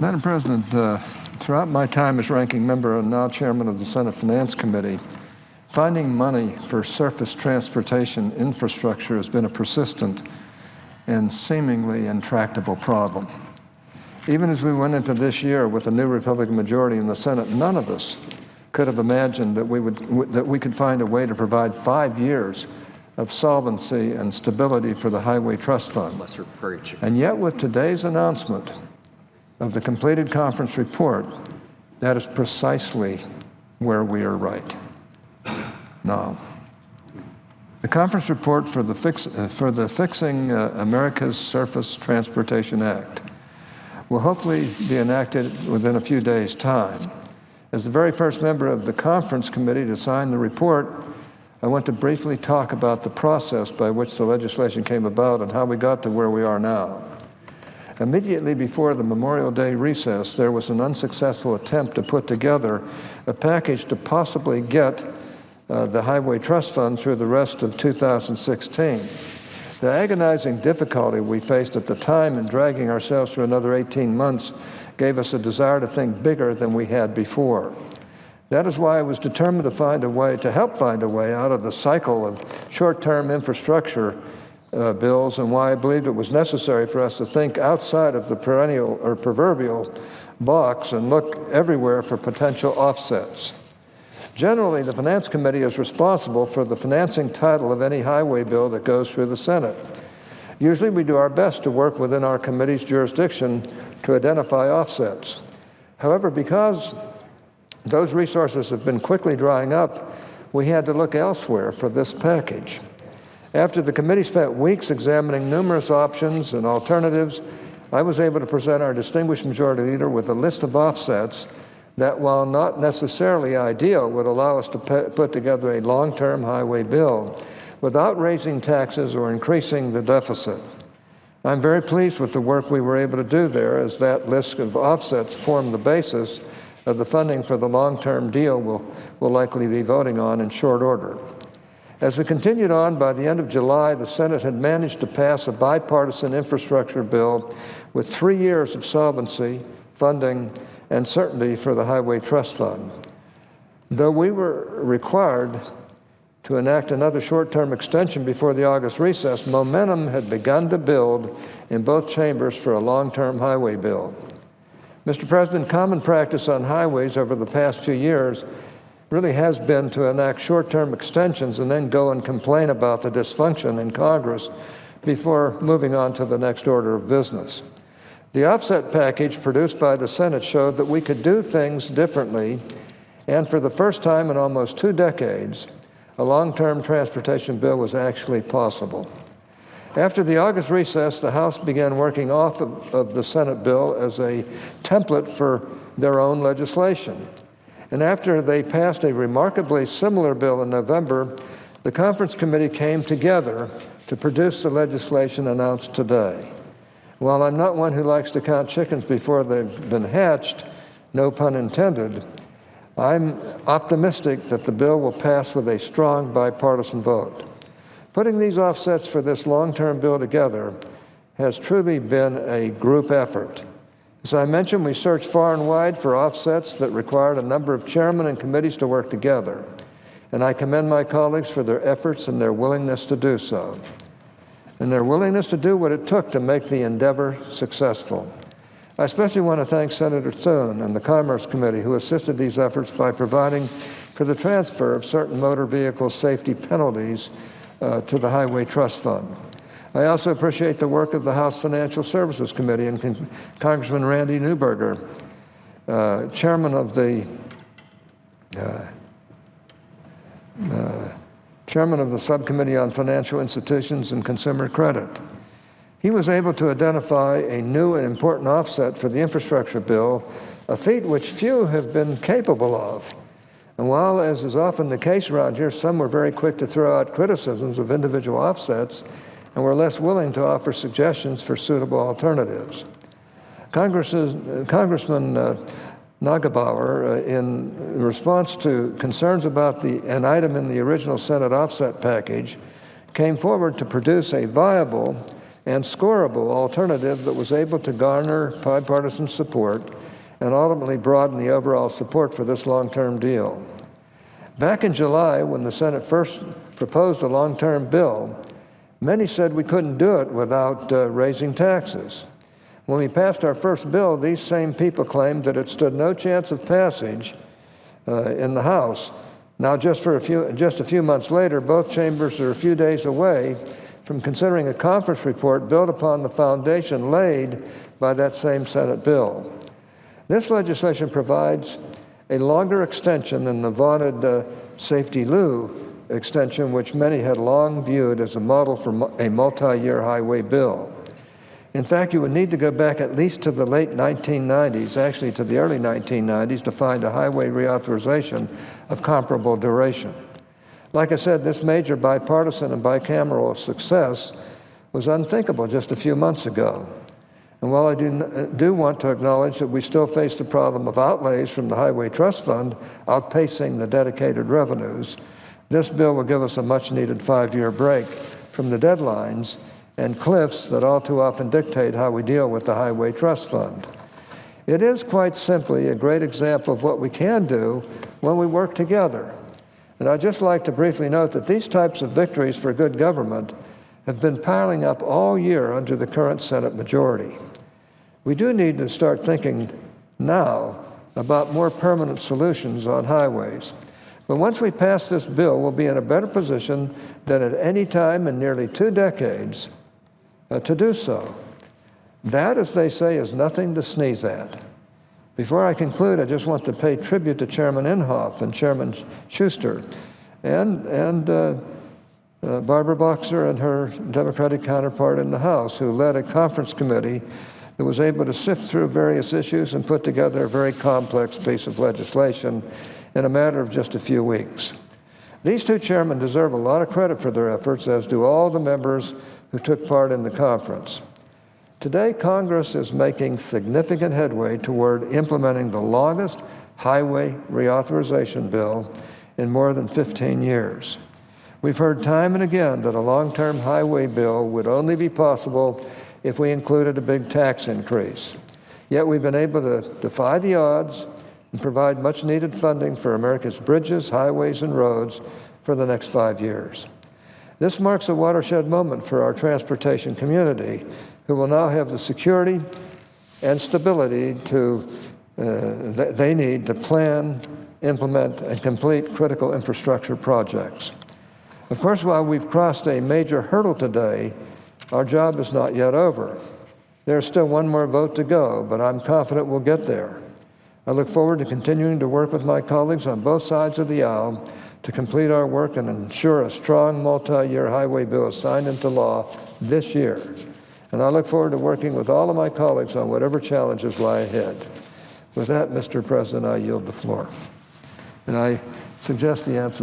Madam President, throughout my time as ranking member and now chairman of the Senate Finance Committee, finding money for surface transportation infrastructure has been a persistent and seemingly intractable problem. Even as we went into this year with a new Republican majority in the Senate, none of us could have imagined that we could find a way to provide 5 years of solvency and stability for the Highway Trust Fund. And yet, with today's announcement of the completed conference report, that is precisely where we are right. Now, the conference report for the Fixing America's Surface Transportation Act will hopefully be enacted within a few days' time. As the very first member of the conference committee to sign the report, I want to briefly talk about the process by which the legislation came about and how we got to where we are now. Immediately before the Memorial Day recess, there was an unsuccessful attempt to put together a package to possibly get the Highway Trust Fund through the rest of 2016. The agonizing difficulty we faced at the time in dragging ourselves through another 18 months gave us a desire to think bigger than we had before. That is why I was determined to help find a way out of the cycle of short-term infrastructure bills, and why I believed it was necessary for us to think outside of the perennial or proverbial box and look everywhere for potential offsets. Generally, the Finance Committee is responsible for the financing title of any highway bill that goes through the Senate. Usually, we do our best to work within our committee's jurisdiction to identify offsets. However, because those resources have been quickly drying up, we had to look elsewhere for this package. After the committee spent weeks examining numerous options and alternatives, I was able to present our distinguished majority leader with a list of offsets that, while not necessarily ideal, would allow us to put together a long-term highway bill without raising taxes or increasing the deficit. I'm very pleased with the work we were able to do there, as that list of offsets formed the basis of the funding for the long-term deal we'll likely be voting on in short order. As we continued on, by the end of July, the Senate had managed to pass a bipartisan infrastructure bill with 3 years of solvency, funding, and certainty for the Highway Trust Fund. Though we were required to enact another short-term extension before the August recess, momentum had begun to build in both chambers for a long-term highway bill. Mr. President, common practice on highways over the past few years really has been to enact short-term extensions and then go and complain about the dysfunction in Congress before moving on to the next order of business. The offset package produced by the Senate showed that we could do things differently, and for the first time in almost 2 decades, a long-term transportation bill was actually possible. After the August recess, the House began working off of the Senate bill as a template for their own legislation. And after they passed a remarkably similar bill in November, the Conference Committee came together to produce the legislation announced today. While I'm not one who likes to count chickens before they've been hatched, no pun intended, I'm optimistic that the bill will pass with a strong bipartisan vote. Putting these offsets for this long-term bill together has truly been a group effort. As I mentioned, we searched far and wide for offsets that required a number of chairmen and committees to work together, and I commend my colleagues for their efforts and their willingness to do so, and their willingness to do what it took to make the endeavor successful. I especially want to thank Senator Thune and the Commerce Committee, who assisted these efforts by providing for the transfer of certain motor vehicle safety penalties to the Highway Trust Fund. I also appreciate the work of the House Financial Services Committee and Congressman Randy Neuberger, chairman of the Subcommittee on Financial Institutions and Consumer Credit. He was able to identify a new and important offset for the infrastructure bill, a feat which few have been capable of. And while, as is often the case around here, some were very quick to throw out criticisms of individual offsets and were less willing to offer suggestions for suitable alternatives. Congressman Nagelbauer, in response to concerns about an item in the original Senate offset package, came forward to produce a viable and scorable alternative that was able to garner bipartisan support and ultimately broaden the overall support for this long-term deal. Back in July, when the Senate first proposed a long-term bill, many said we couldn't do it without raising taxes. When we passed our first bill, these same people claimed that it stood no chance of passage in the House. Now, just a few months later, both chambers are a few days away from considering a conference report built upon the foundation laid by that same Senate bill. This legislation provides a longer extension than the vaunted safety lieu extension, which many had long viewed as a model for a multi-year highway bill. In fact, you would need to go back at least to the late 1990s, actually to the early 1990s, to find a highway reauthorization of comparable duration. Like I said, this major bipartisan and bicameral success was unthinkable just a few months ago. And while I do want to acknowledge that we still face the problem of outlays from the Highway Trust Fund outpacing the dedicated revenues, this bill will give us a much-needed 5-year break from the deadlines and cliffs that all too often dictate how we deal with the Highway Trust Fund. It is quite simply a great example of what we can do when we work together. And I'd just like to briefly note that these types of victories for good government have been piling up all year under the current Senate majority. We do need to start thinking now about more permanent solutions on highways. But once we pass this bill, we'll be in a better position than at any time in nearly 2 decades to do so. That, as they say, is nothing to sneeze at. Before I conclude, I just want to pay tribute to Chairman Inhofe and Chairman Schuster and Barbara Boxer and her Democratic counterpart in the House, who led a conference committee that was able to sift through various issues and put together a very complex piece of legislation in a matter of just a few weeks. These two chairmen deserve a lot of credit for their efforts, as do all the members who took part in the conference. Today, Congress is making significant headway toward implementing the longest highway reauthorization bill in more than 15 years. We've heard time and again that a long-term highway bill would only be possible if we included a big tax increase. Yet we've been able to defy the odds and provide much-needed funding for America's bridges, highways, and roads for the next 5 years. This marks a watershed moment for our transportation community, who will now have the security and stability they need to plan, implement, and complete critical infrastructure projects. Of course, while we've crossed a major hurdle today, our job is not yet over. There's still one more vote to go, but I'm confident we'll get there. I look forward to continuing to work with my colleagues on both sides of the aisle to complete our work and ensure a strong multi-year highway bill is signed into law this year. And I look forward to working with all of my colleagues on whatever challenges lie ahead. With that, Mr. President, I yield the floor. And I suggest the absence